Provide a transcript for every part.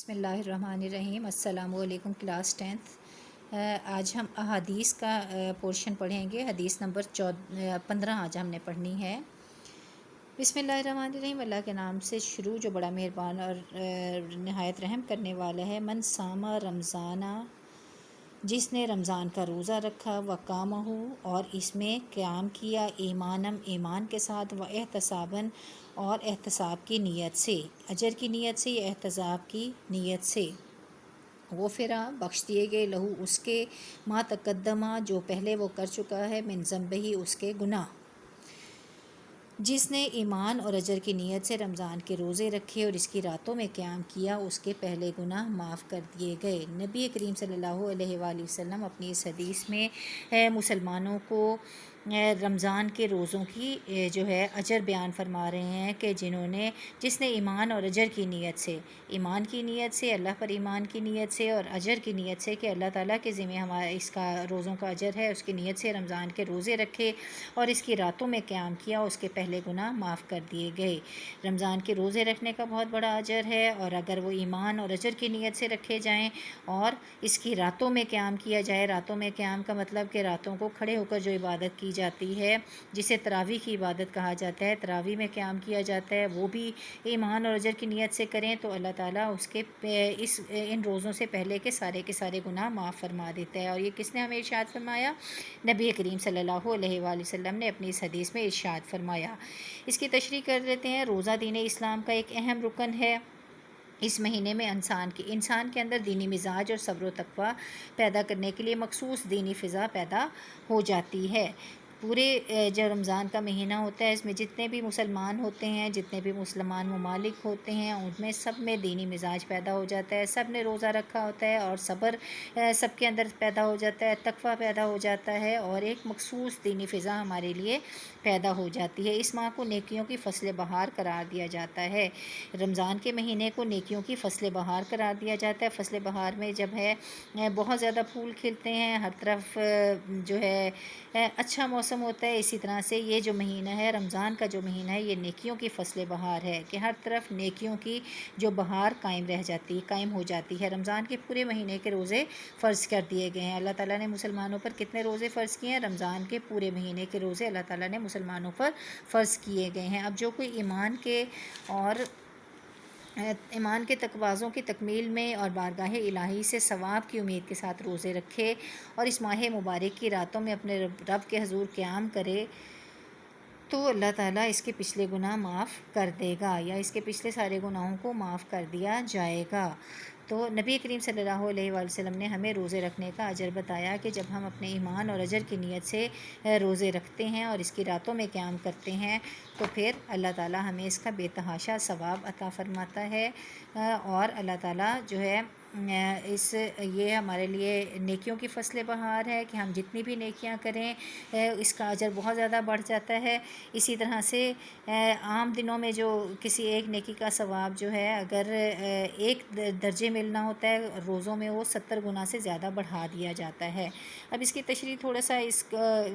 بسم اللہ الرحمن الرحیم۔ السلام علیکم کلاس 10th۔ آج ہم احادیث کا پورشن پڑھیں گے۔ حدیث نمبر 15 آج ہم نے پڑھنی ہے۔ بسم اللہ الرحمن الرحیم، اللہ کے نام سے شروع جو بڑا مہربان اور نہایت رحم کرنے والا ہے۔ من صام رمضانہ، جس نے رمضان کا روزہ رکھا، وقامہ اور اس میں قیام کیا، ایمان کے ساتھ، و احتساباً اور احتساب کی نیت سے، اجر کی نیت سے یا احتساب کی نیت سے، غفرا بخش دیے گئے، لہو اس کے، ما تقدمہ جو پہلے وہ کر چکا ہے، من ذنبہ اس کے گناہ۔ جس نے ایمان اور اجر کی نیت سے رمضان کے روزے رکھے اور اس کی راتوں میں قیام کیا، اس کے پہلے گناہ معاف کر دیے گئے۔ نبی کریم صلی اللہ علیہ وآلہ وسلم اپنی اس حدیث میں مسلمانوں کو رمضان کے روزوں کی جو ہے اجر بیان فرما رہے ہیں کہ جس نے ایمان اور اجر کی نیت سے، ایمان کی نیت سے، اللہ پر ایمان کی نیت سے، اور اجر کی نیت سے کہ اللہ تعالیٰ کے ذمہ ہمارا اس کا روزوں کا اجر ہے، اس کی نیت سے رمضان کے روزے رکھے اور اس کی راتوں میں قیام کیا، اس کے پہلے گناہ معاف کر دیے گئے۔ رمضان کے روزے رکھنے کا بہت بڑا اجر ہے، اور اگر وہ ایمان اور اجر کی نیت سے رکھے جائیں اور اس کی راتوں میں قیام کیا جائے۔ راتوں میں قیام کا مطلب کہ راتوں کو کھڑے ہو کر جو عبادت کی جاتی ہے، جسے تراویح کی عبادت کہا جاتا ہے، تراویح میں قیام کیا جاتا ہے، وہ بھی ایمان اور اجر کی نیت سے کریں تو اللہ تعالیٰ اس کے ان روزوں سے پہلے کے سارے گناہ معاف فرما دیتا ہے۔ اور یہ کس نے ہمیں ارشاد فرمایا؟ نبی کریم صلی اللہ علیہ وآلہ وسلم نے اپنی اس حدیث میں ارشاد فرمایا۔ اس کی تشریح کر دیتے ہیں۔ روزہ دین اسلام کا ایک اہم رکن ہے۔ اس مہینے میں انسان کے اندر دینی مزاج اور صبر و تقوی پیدا کرنے کے لیے مخصوص دینی فضا پیدا ہو جاتی ہے۔ پورے جو رمضان کا مہینہ ہوتا ہے، اس میں جتنے بھی مسلمان ہوتے ہیں، جتنے بھی مسلمان ممالک ہوتے ہیں، ان میں سب میں دینی مزاج پیدا ہو جاتا ہے، سب نے روزہ رکھا ہوتا ہے اور صبر سب کے اندر پیدا ہو جاتا ہے، تقوی پیدا ہو جاتا ہے، اور ایک مخصوص دینی فضا ہمارے لیے پیدا ہو جاتی ہے۔ اس ماہ کو نیکیوں کی فصل بہار قرار دیا جاتا ہے۔ رمضان کے مہینے کو نیکیوں کی فصل بہار قرار دیا جاتا ہے۔ فصل بہار میں جب ہے بہت زیادہ پھول کھلتے ہیں، ہر طرف جو ہے اچھا موسم ہوتا ہے، اسی طرح سے یہ جو مہینہ ہے، رمضان کا جو مہینہ ہے، یہ نیکیوں کی فصل بہار ہے کہ ہر طرف نیکیوں کی جو بہار قائم ہو جاتی ہے۔ رمضان کے پورے مہینے کے روزے فرض کر دیے گئے ہیں۔ اللہ تعالیٰ نے مسلمانوں پر کتنے روزے فرض کیے ہیں؟ رمضان کے پورے مہینے کے روزے اللہ تعالیٰ نے مسلمانوں پر فرض کیے گئے ہیں۔ اب جو کوئی ایمان کے تقاضوں کی تکمیل میں اور بارگاہ الہی سے ثواب کی امید کے ساتھ روزے رکھے اور اس ماہ مبارک کی راتوں میں اپنے رب کے حضور قیام کرے، تو اللہ تعالیٰ اس کے پچھلے گناہ معاف کر دے گا، یا اس کے پچھلے سارے گناہوں کو معاف کر دیا جائے گا۔ تو نبی کریم صلی اللہ علیہ وآلہ وسلم نے ہمیں روزے رکھنے کا اجر بتایا کہ جب ہم اپنے ایمان اور اجر کی نیت سے روزے رکھتے ہیں اور اس کی راتوں میں قیام کرتے ہیں، تو پھر اللہ تعالیٰ ہمیں اس کا بے تحاشا ثواب عطا فرماتا ہے، اور اللہ تعالیٰ جو ہے یہ ہمارے لیے نیکیوں کی فصل بہار ہے کہ ہم جتنی بھی نیکیاں کریں اس کا اجر بہت زیادہ بڑھ جاتا ہے۔ اسی طرح سے عام دنوں میں جو کسی ایک نیکی کا ثواب جو ہے اگر ایک درجے ملنا ہوتا ہے، روزوں میں وہ 70 گنا سے زیادہ بڑھا دیا جاتا ہے۔ اب اس کی تشریح تھوڑا سا اس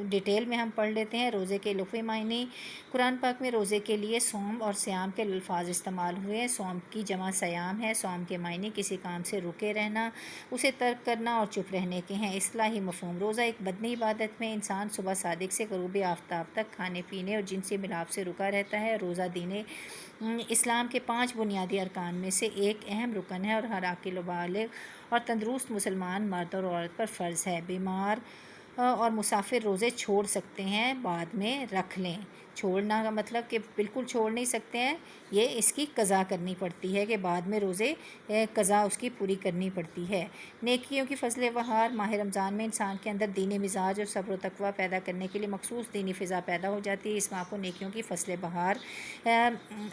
ڈیٹیل میں ہم پڑھ لیتے ہیں۔ روزے کے لغوی معنی۔ قرآن پاک میں روزے کے لیے صوم اور صیام کے الفاظ استعمال ہوئے ہیں۔ صوم کی جمع صیام ہے۔ صوم کے معنی کسی کام سے رکے رہنا، اسے ترک کرنا اور چپ رہنے کے ہیں۔ اصطلاحی مفہوم: روزہ ایک بدنی عبادت میں انسان صبح صادق سے غروب آفتاب تک کھانے پینے اور جنسی ملاپ سے رکا رہتا ہے۔ روزہ دین اسلام کے 5 بنیادی ارکان میں سے ایک اہم رکن ہے اور ہر عاقل و بالغ اور تندرست مسلمان مرد اور عورت پر فرض ہے۔ بیمار اور مسافر روزے چھوڑ سکتے ہیں، بعد میں رکھ لیں۔ چھوڑنا کا مطلب کہ بالکل چھوڑ نہیں سکتے ہیں، یہ اس کی قضا کرنی پڑتی ہے کہ بعد میں روزے قضا اس کی پوری کرنی پڑتی ہے۔ نیکیوں کی فضل بہار۔ ماہ رمضان میں انسان کے اندر دینی مزاج اور صبر و تقوی پیدا کرنے کے لیے مخصوص دینی فضا پیدا ہو جاتی ہے۔ اس ماہ کو نیکیوں کی فصل بہار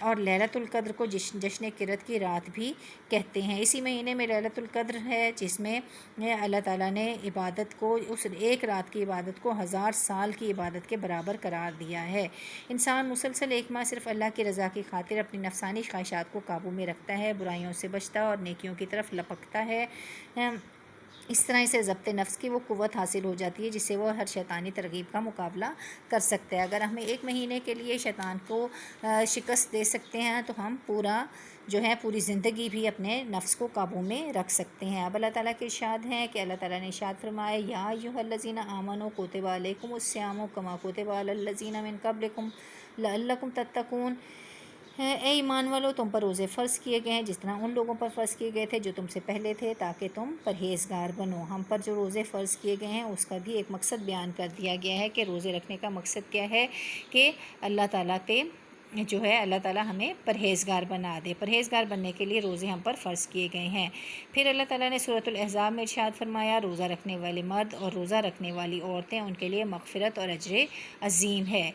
اور لیلۃ القدر کو جشن قرت کی رات بھی کہتے ہیں۔ اسی مہینے میں لیلۃ القدر ہے، جس میں اللہ تعالیٰ نے عبادت کو، اس ایک رات کی عبادت کو 1000 سال کی عبادت کے برابر قرار دیا ہے۔ انسان مسلسل ایک ماہ صرف اللہ کی رضا کی خاطر اپنی نفسانی خواہشات کو قابو میں رکھتا ہے، برائیوں سے بچتا اور نیکیوں کی طرف لپکتا ہے۔ اس طرح اسے ضبط نفس کی وہ قوت حاصل ہو جاتی ہے جس سے وہ ہر شیطانی ترغیب کا مقابلہ کر سکتا ہے۔ اگر ہمیں ایک مہینے کے لیے شیطان کو شکست دے سکتے ہیں تو ہم پورا جو ہے پوری زندگی بھی اپنے نفس کو قابو میں رکھ سکتے ہیں۔ اب اللہ تعالیٰ کے ارشاد ہیں کہ اللہ تعالیٰ نے ارشاد فرمایا یا ایھا الذین آمنوا کتب علیکم الصیام کما کتب علی الذین من قبلکم لعلکم تتقون، اے ایمان والو تم پر روزے فرض کیے گئے ہیں جس طرح ان لوگوں پر فرض کیے گئے تھے جو تم سے پہلے تھے تاکہ تم پرہیزگار بنو۔ ہم پر جو روزے فرض کیے گئے ہیں اس کا بھی ایک مقصد بیان کر دیا گیا ہے کہ روزے رکھنے کا مقصد کیا ہے کہ اللہ تعالیٰ کے جو ہے اللہ تعالیٰ ہمیں پرہیزگار بنا دے۔ پرہیزگار بننے کے لیے روزے ہم پر فرض کیے گئے ہیں۔ پھر اللہ تعالیٰ نے سورۃ الاحزاب میں ارشاد فرمایا روزہ رکھنے والے مرد اور روزہ رکھنے والی عورتیں ان کے لیے مغفرت اور اجر عظیم ہے۔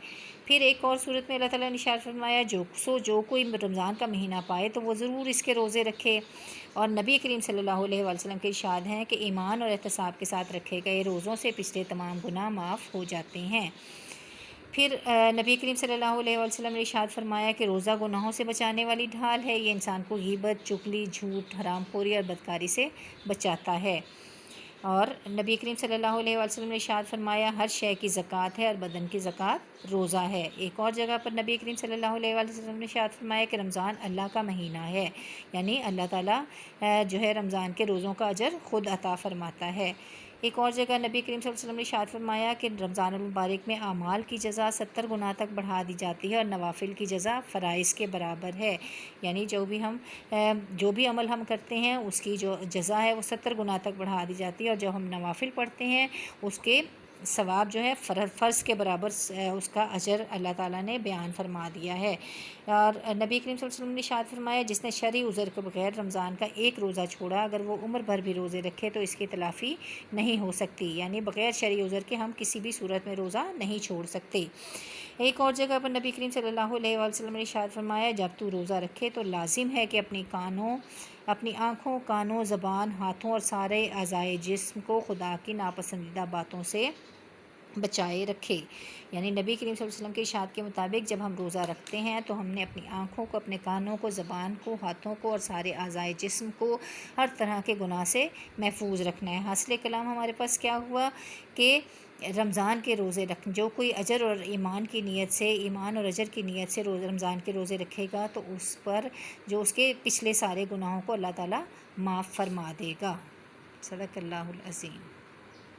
پھر ایک اور صورت میں اللہ تعالیٰ نے ارشاد فرمایا جو کوئی رمضان کا مہینہ پائے تو وہ ضرور اس کے روزے رکھے، اور نبی کریم صلی اللہ علیہ وسلم کے ارشاد ہیں کہ ایمان اور احتساب کے ساتھ رکھے گئے روزوں سے پچھلے تمام گناہ معاف ہو جاتے ہیں۔ پھر نبی کریم صلی اللہ علیہ وسلم نے ارشاد فرمایا کہ روزہ گناہوں سے بچانے والی ڈھال ہے، یہ انسان کو غیبت، چغلی، جھوٹ، حرام خوری اور بدکاری سے بچاتا ہے۔ اور نبی کریم صلی اللہ علیہ وسلم نے ارشاد فرمایا ہر شے کی زکوٰۃ ہے اور بدن کی زکوٰۃ روزہ ہے۔ ایک اور جگہ پر نبی کریم صلی اللہ علیہ وسلم نے ارشاد فرمایا کہ رمضان اللہ کا مہینہ ہے، یعنی اللہ تعالیٰ جو ہے رمضان کے روزوں کا اجر خود عطا فرماتا ہے۔ ایک اور جگہ نبی کریم صلی اللہ علیہ وسلم نے ارشاد فرمایا کہ رمضان المبارک میں اعمال کی جزا 70 گنا تک بڑھا دی جاتی ہے اور نوافل کی جزا فرائض کے برابر ہے، یعنی جو بھی عمل ہم کرتے ہیں اس کی جو جزا ہے وہ 70 گنا تک بڑھا دی جاتی ہے، اور جب ہم نوافل پڑھتے ہیں اس کے ثواب جو ہے فرض کے برابر اس کا اجر اللہ تعالیٰ نے بیان فرما دیا ہے۔ اور نبی کریم صلی اللہ علیہ وسلم نے ارشاد فرمایا جس نے شرعی عذر کے بغیر رمضان کا ایک روزہ چھوڑا اگر وہ عمر بھر بھی روزے رکھے تو اس کی تلافی نہیں ہو سکتی، یعنی بغیر شرعی عذر کے ہم کسی بھی صورت میں روزہ نہیں چھوڑ سکتے۔ ایک اور جگہ پر نبی کریم صلی اللہ علیہ وسلم نے ارشاد فرمایا جب تو روزہ رکھے تو لازم ہے کہ اپنی آنکھوں، کانوں، زبان، ہاتھوں اور سارے اعضائے جسم کو خدا کی ناپسندیدہ باتوں سے بچائے رکھے، یعنی نبی کریم صلی اللہ علیہ وسلم کے ارشاد کے مطابق جب ہم روزہ رکھتے ہیں تو ہم نے اپنی آنکھوں کو، اپنے کانوں کو، زبان کو، ہاتھوں کو اور سارے اعضائے جسم کو ہر طرح کے گناہ سے محفوظ رکھنا ہے۔ حاصل کلام ہمارے پاس کیا ہوا کہ رمضان کے روزے جو کوئی اجر اور ایمان اور اجر کی نیت سے رمضان کے روزے رکھے گا تو اس پر جو اس کے پچھلے سارے گناہوں کو اللہ تعالیٰ معاف فرما دے گا۔ صدق اللہ العظیم۔